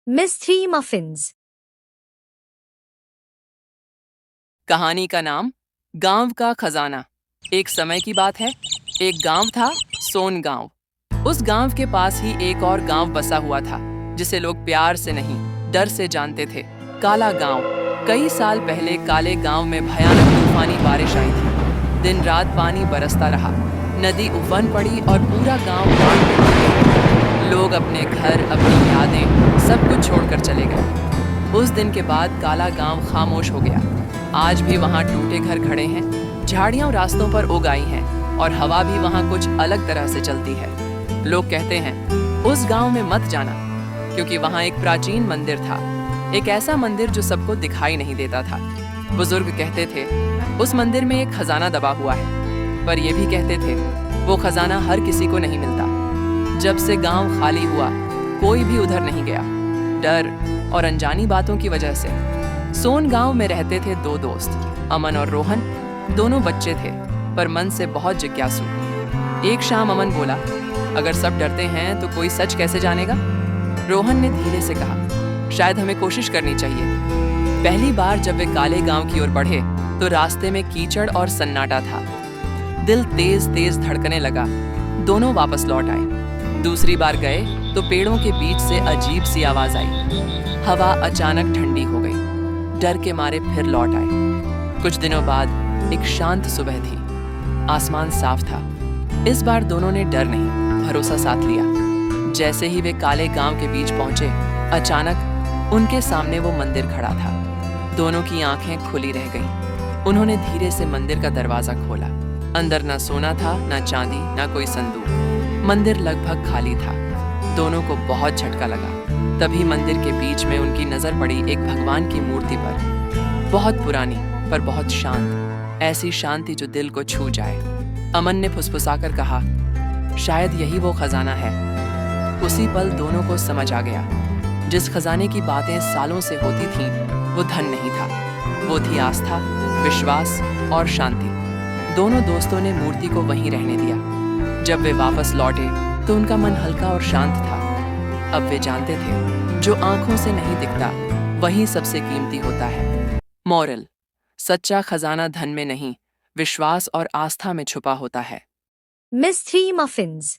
Mystery Muffins. कहानी का नाम गांव का खजाना। एक समय की बात है, एक गांव था, सोन गांव। उस गांव के पास ही एक और गांव बसा हुआ था, जिसे लोग प्यार से नहीं, डर से जानते थे, काला गांव। कई साल पहले काले गांव में भयानक तूफानी बारिश आई थी। दिन रात पानी बरसता रहा, नदी उफन पड़ी और पूरा गांव बाढ़ में डूब गया। लोग अपने घर, अपनी यादें, सब कुछ छोड़कर चले गए। उस दिन के बाद काला गांव खामोश हो गया। आज भी वहां टूटे घर खड़े हैं, झाड़ियां रास्तों पर उग आई हैं और हवा भी वहां कुछ अलग तरह से चलती है। लोग कहते हैं उस गांव में मत जाना, क्योंकि वहां एक प्राचीन मंदिर था, एक ऐसा मंदिर जो सबको दिखाई नहीं देता था। बुजुर्ग कहते थे उस मंदिर में एक खजाना दबा हुआ है, पर ये भी कहते थे वो खजाना हर किसी को नहीं मिलता। जब से गांव खाली हुआ, कोई भी उधर नहीं गया, डर और अनजानी बातों की वजह से। सोन गांव में रहते थे दो दोस्त, अमन और रोहन। दोनों बच्चे थे, पर मन से बहुत जिज्ञासु। एक शाम अमन बोला, अगर सब डरते हैं तो कोई सच कैसे जानेगा? रोहन ने धीरे से कहा, शायद हमें कोशिश करनी चाहिए। पहली बार जब वे काले गांव की ओर बढ़े तो रास्ते में कीचड़ और सन्नाटा था। दिल तेज तेज धड़कने लगा। दोनों वापस लौट आए। दूसरी बार गए तो पेड़ों के बीच से अजीब सी आवाज आई। हवा अचानक ठंडी हो गई। डर के मारे फिर लौट आए। कुछ दिनों बाद एक शांत सुबह थी। आसमान साफ था। इस बार दोनों ने डर नहीं, भरोसा साथ लिया। जैसे ही वे काले गांव के बीच पहुंचे, अचानक उनके सामने वो मंदिर खड़ा था। दोनों की आंखें खुली रह गईं। उन्होंने धीरे से मंदिर का दरवाजा खोला। अंदर ना सोना था, ना चांदी, ना कोई संदूक। मंदिर लगभग खाली था। दोनों को बहुत झटका लगा। तभी मंदिर के बीच में उनकी नजर पड़ी एक भगवान की मूर्ति पर, बहुत पुरानी पर बहुत शांत, ऐसी शांति जो दिल को छू जाए। अमन ने फुसफुसाकर कहा, शायद यही वो खजाना है। उसी पल दोनों को समझ आ गया, जिस खजाने की बातें सालों से होती थीं, वो धन नहीं था, वो थी आस्था, विश्वास और शांति। दोनों दोस्तों ने मूर्ति को वहीं रहने दिया। जब वे वापस लौटे तो उनका मन हल्का और शांत था। अब वे जानते थे, जो आंखों से नहीं दिखता, वही सबसे कीमती होता है। मॉरल: सच्चा खजाना धन में नहीं, विश्वास और आस्था में छुपा होता है। Mystery Muffins.